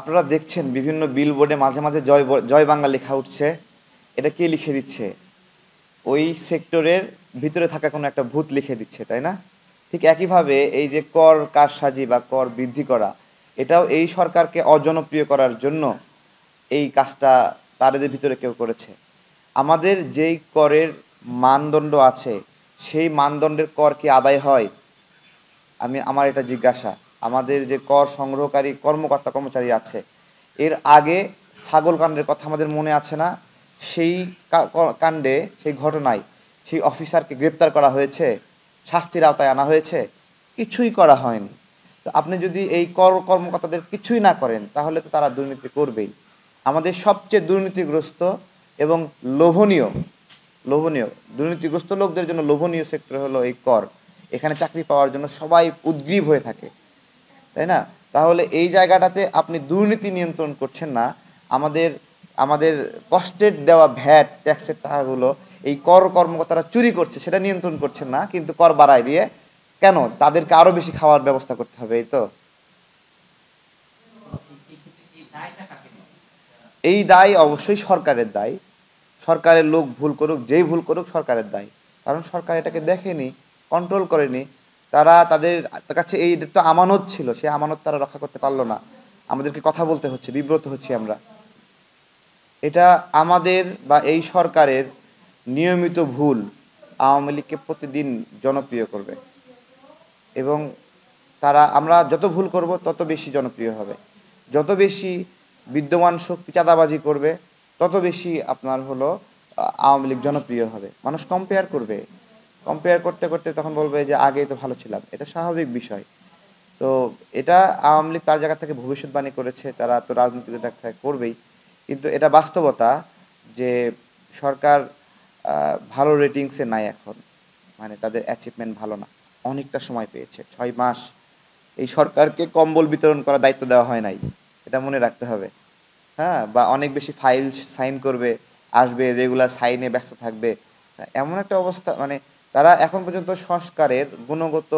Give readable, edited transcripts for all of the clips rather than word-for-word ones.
আপনারা দেখছেন বিভিন্ন বিলবোর্ডে মাঝে মাঝে জয় বাংলা লেখা উঠছে। এটা কে লিখে দিচ্ছে? ওই সেক্টরের ভিতরে থাকা কোনো একটা ভূত লিখে দিচ্ছে, তাই না? ঠিক একইভাবে এই যে কর কারসাজি বা কর বৃদ্ধি করা, এটাও এই সরকারকে অজনপ্রিয় করার জন্য এই কাজটা তাদের ভিতরে কেউ করেছে। আমাদের যেই করের মানদণ্ড আছে, সেই মানদণ্ডের কর কি আদায় হয়? আমার এটা জিজ্ঞাসা। আমাদের যে কর সংগ্রহকারী কর্মকর্তা কর্মচারী আছে, এর আগে ছাগল কাণ্ডের কথা আমাদের মনে আছে না? সেই কাণ্ডে, সেই ঘটনায় সেই অফিসারকে গ্রেপ্তার করা হয়েছে, শাস্তির আওতায় আনা হয়েছে? কিছুই করা হয়নি। তো আপনি যদি এই কর্মকর্তাদের কিছুই না করেন, তাহলে তো তারা দুর্নীতি করবেই। আমাদের সবচেয়ে দুর্নীতিগ্রস্ত এবং লোভনীয় লোভনীয় দুর্নীতিগ্রস্ত লোকদের জন্য লোভনীয় সেক্টর হলো এই কর। এখানে চাকরি পাওয়ার জন্য সবাই উদগ্রীব হয়ে থাকে, তাই না? তাহলে এই জায়গাটাতে আপনি দুর্নীতি নিয়ন্ত্রণ করছেন না। আমাদের আমাদের কষ্টের দেওয়া ভ্যাট ট্যাক্সের টাকাগুলো এই কর্মকর্তারা চুরি করছে, সেটা নিয়ন্ত্রণ করছেন না, কিন্তু কর বাড়ায় দিয়ে কেন তাদেরকে আরো বেশি খাওয়ার ব্যবস্থা করতে হবে? এই তো এই দায় অবশ্যই সরকারের দায়। সরকারের লোক ভুল করুক, যেই ভুল করুক, সরকারের দায়। কারণ সরকার এটাকে দেখেনি, কন্ট্রোল করেনি। তারা তাদের কাছে এই তো আমানত ছিল, সেই আমানত তারা রক্ষা করতে পারলো না। আমাদেরকে কথা বলতে হচ্ছে, বিব্রত হচ্ছি আমরা। এটা আমাদের বা এই সরকারের নিয়মিত ভুল আওয়ামী লীগকে প্রতিদিন জনপ্রিয় করবে, এবং আমরা যত ভুল করব তত বেশি জনপ্রিয় হবে। যত বেশি বিদ্যমান শক্তি চাঁদাবাজি করবে, তত বেশি আপনার হলো আওয়ামী লীগ জনপ্রিয় হবে। মানুষ কম্পেয়ার করবে, কম্পেয়ার করতে করতে তখন বলবে যে আগেই তো ভালো ছিলাম। এটা স্বাভাবিক বিষয়। তো এটা আওয়ামী লীগ তার জায়গা থেকে ভবিষ্যৎবাণী করেছে, তারা তো রাজনীতিতে করবেই, কিন্তু এটা বাস্তবতা যে সরকার ভালো রেটিংসে নাই এখন। মানে তাদের অ্যাচিভমেন্ট ভালো না। অনেকটা সময় পেয়েছে, 6 মাস। এই সরকারকে কম্বল বিতরণ করার দায়িত্ব দেওয়া হয় নাই, এটা মনে রাখতে হবে। হ্যাঁ, বা অনেক বেশি ফাইল সাইন করবে, আসবে, রেগুলার সাইনে ব্যস্ত থাকবে, এমন একটা অবস্থা। মানে তারা এখন পর্যন্ত সংস্কারের গুণগত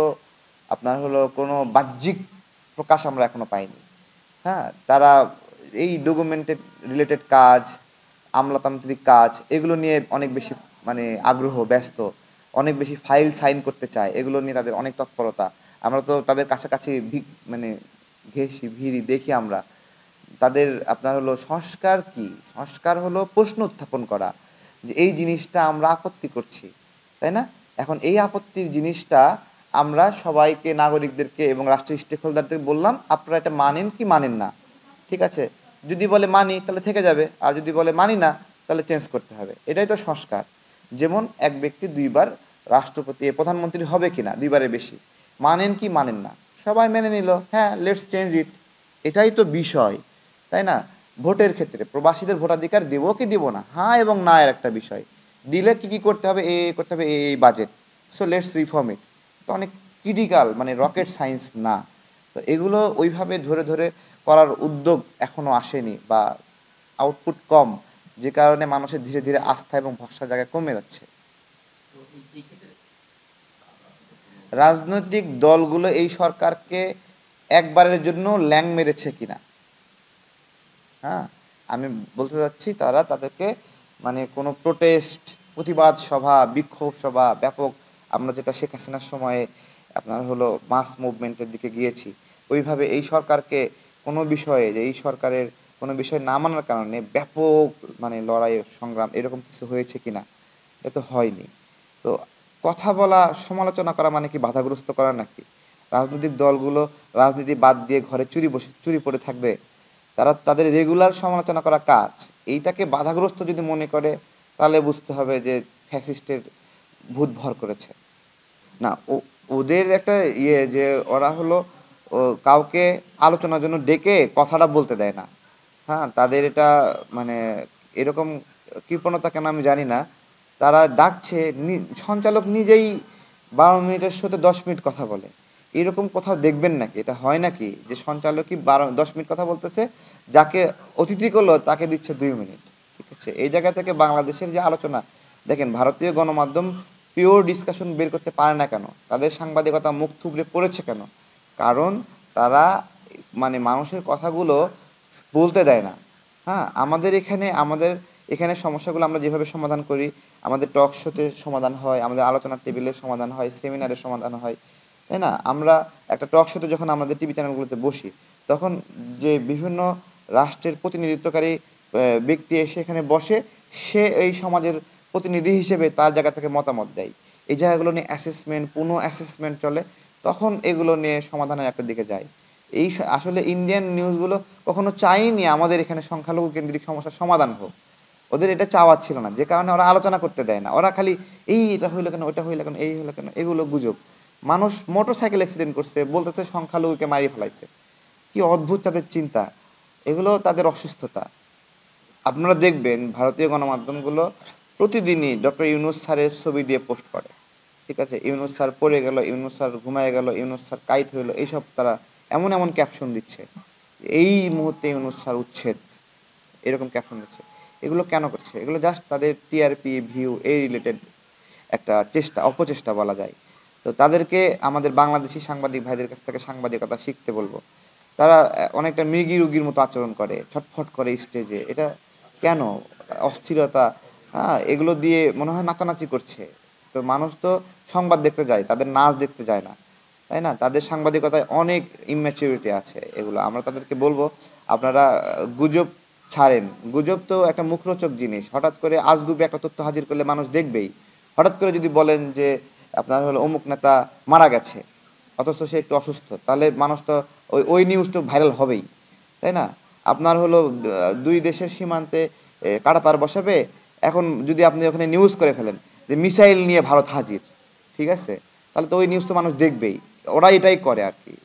আপনার হলো কোনো বাহ্যিক প্রকাশ আমরা এখনো পাইনি। হ্যাঁ, তারা এই ডকুমেন্টেড রিলেটেড কাজ, আমলাতান্ত্রিক কাজ, এগুলো নিয়ে অনেক বেশি মানে আগ্রহ, ব্যস্ত, অনেক বেশি ফাইল সাইন করতে চায়, এগুলো নিয়ে তাদের অনেক তৎপরতা। আমরা তো তাদের কাছাকাছি মানে ঘেঁষি ভিড়ি দেখি আমরা। তাদের আপনার হলো সংস্কার কি? সংস্কার হলো প্রশ্ন উত্থাপন করা, যে এই জিনিসটা আমরা আপত্তি করছি, তাই না? এখন এই আপত্তির জিনিসটা আমরা সবাইকে, নাগরিকদেরকে এবং রাষ্ট্রীয় স্টেক হোল্ডারদের বললাম, আপনারা এটা মানেন কি মানেন না? ঠিক আছে, যদি বলে মানি তাহলে থেকে যাবে, আর যদি বলে মানি না তাহলে চেঞ্জ করতে হবে। এটাই তো সংস্কার। যেমন এক ব্যক্তি 2বার রাষ্ট্রপতি, প্রধানমন্ত্রী হবে কি না, 2বারের বেশি, মানেন কি মানেন না? সবাই মেনে নিল, হ্যাঁ লেটস চেঞ্জ ইট। এটাই তো বিষয়, তাই না? ভোটের ক্ষেত্রে প্রবাসীদের ভোটাধিকার দেবো কি দিব না, হ্যাঁ এবং না এর একটা বিষয়। দিলে কি কি করতে হবে, করতে হবে, এই বাজেট। সো লেটস রিফর্ম ইট। তো অনেক ক্রিটিক্যাল, মানে রকেট সায়েন্স না। তো এগুলো ওইভাবে ধরে ধরে করার উদ্যোগ এখনো আসেনি, বা আউটপুট কম, যে কারণে মানুষের ধীরে ধীরে আস্থা এবং ভরসার জায়গায় কমে যাচ্ছে। রাজনৈতিক দলগুলো এই সরকারকে একবারের জন্য ল্যাং মেরেছে কিনা? হ্যাঁ, আমি বলতে চাচ্ছি তারা তাদেরকে মানে কোনো প্রোটেস্ট, প্রতিবাদ সভা, বিক্ষোভ সভা, ব্যাপক, আমরা যেটা শেখ হাসিনার সময়ে আপনার হলো মাস মুভমেন্টের দিকে গিয়েছি, ওইভাবে এই সরকারকে কোনো বিষয়ে, যে এই সরকারের কোনো বিষয় না মানার কারণে ব্যাপক মানে লড়াই সংগ্রাম এরকম কিছু হয়েছে কিনা? এটা তো হয়নি। তো কথা বলা, সমালোচনা করা মানে কি বাধাগ্রস্ত করা নাকি? রাজনৈতিক দলগুলো রাজনীতি বাদ দিয়ে ঘরে চুরি পড়ে থাকবে? তারা তাদের রেগুলার সমালোচনা করা কাজ। এইটাকে বাধাগ্রস্ত যদি মনে করে, তাহলে বুঝতে হবে যে ফ্যাসিস্টের ভূত ভর করেছে। না, ওদের একটা যে ওরা হলো কাউকে আলোচনার জন্য ডেকে কথাটা বলতে দেয় না। হ্যাঁ, তাদের এটা মানে এরকম কৃপণতা কেন আমি জানি না। তারা ডাকছে, সঞ্চালক নিজেই 12 মিনিটের শোতে 10 মিনিট কথা বলে। এরকম কোথাও দেখবেন নাকি? এটা হয় নাকি যে সঞ্চালকই 10 মিনিট কথা বলতেছে, যাকে অতিথি করলো তাকে দিচ্ছে 2 মিনিট? ঠিক আছে, এই জায়গা থেকে বাংলাদেশের যে আলোচনা, দেখেন ভারতীয় গণমাধ্যম পিওর ডিসকাশন বের করতে পারে না কেন? তাদের সাংবাদিকতা মুখ থুবড়ে পড়েছে কেন? কারণ তারা মানে মানুষের কথাগুলো বলতে দেয় না। হ্যাঁ, আমাদের এখানে সমস্যাগুলো আমরা যেভাবে সমাধান করি, আমাদের টক শোতে সমাধান হয়, আমাদের আলোচনার টেবিলে সমাধান হয়, সেমিনারে সমাধান হয়, তাই না? আমরা একটা টক শোতে যখন আমাদের টিভি চ্যানেলগুলোতে বসি, তখন যে বিভিন্ন রাষ্ট্রের প্রতিনিধিত্বকারী ব্যক্তি এসে এখানে বসে, সে এই সমাজের প্রতিনিধি হিসেবে তার জায়গা থেকে মতামত দেয়। এই জায়গাগুলো নিয়ে অ্যাসেসমেন্ট, পুনঃ অ্যাসেসমেন্ট চলে, তখন এগুলো নিয়ে সমাধানের একটা দিকে যায়। আসলে ইন্ডিয়ান নিউজগুলো কখনো চায়নি আমাদের এখানে সংখ্যালঘু কেন্দ্রিক সমস্যার সমাধান হোক। ওদের এটা চাওয়ার ছিল না, যে কারণে ওরা আলোচনা করতে দেয় না। ওরা খালি এটা হইলো কেন, ওটা হইলো কেন, এই হইলো কেন, এগুলো গুজব। মানুষ মোটরসাইকেল অ্যাক্সিডেন্ট করছে, বলতেছে সংখ্যালঘুকে মারিয়ে ফেলাইছে। কি অদ্ভুত তাদের চিন্তা! এগুলো তাদের অসুস্থতা। আপনারা দেখবেন ভারতীয় গণমাধ্যমগুলো প্রতিদিনই ডক্টর ইউনূস স্যারের ছবি দিয়ে পোস্ট করে। ঠিক আছে? ইউনূস স্যার পড়ে গেল, ইউনূস স্যার ঘুমায়ে গেল, ইউনূস স্যার কাইত হইল, এইসব তারা এমন এমন ক্যাপশন দিচ্ছে। এই মুহূর্তে ইউনূস স্যার উচ্ছেদ, এরকম ক্যাপশন দিচ্ছে। এগুলো কেন করছে? এগুলো জাস্ট তাদের টিআরপি, ভিউ এই রিলেটেড একটা অপচেষ্টা বলা যায়। তো তাদেরকে আমাদের বাংলাদেশি সাংবাদিক ভাইদের কাছ থেকে সাংবাদিকতা শিখতে বলবো। তারা অনেকটা মৃগী রোগীর মতো আচরণ করে, ছটফট করে স্টেজে। এটা কেন? অস্থিরতা, হ্যাঁ, এগুলো দিয়ে মনে হয় নাচানাচি করছে। তো মানুষ তো সংবাদ দেখতে যায়, তাদের নাচ দেখতে যায় না, তাই না? তাদের সাংবাদিকতায় অনেক ইম্যাচুরিটি আছে। এগুলো আমরা তাদেরকে বলবো, আপনারা গুজব ছাড়েন। গুজব তো একটা মুখরোচক জিনিস। হঠাৎ করে আজগুবি একটা তথ্য হাজির করলে মানুষ দেখবেই। হঠাৎ করে যদি বলেন যে আপনার হলো অমুক নেতা মারা গেছে, অথচ সে একটু অসুস্থ, তাহলে মানুষ তো ওই নিউজ তো ভাইরাল হবেই, তাই না? আপনার হলো দুই দেশের সীমান্তে কাঁটাতার বসাবে, এখন যদি আপনি ওখানে নিউজ করে ফেলেন যে মিসাইল নিয়ে ভারত হাজির, ঠিক আছে? তাহলে তো ওই নিউজ তো মানুষ দেখবেই। ওরা এটাই করে আর কি।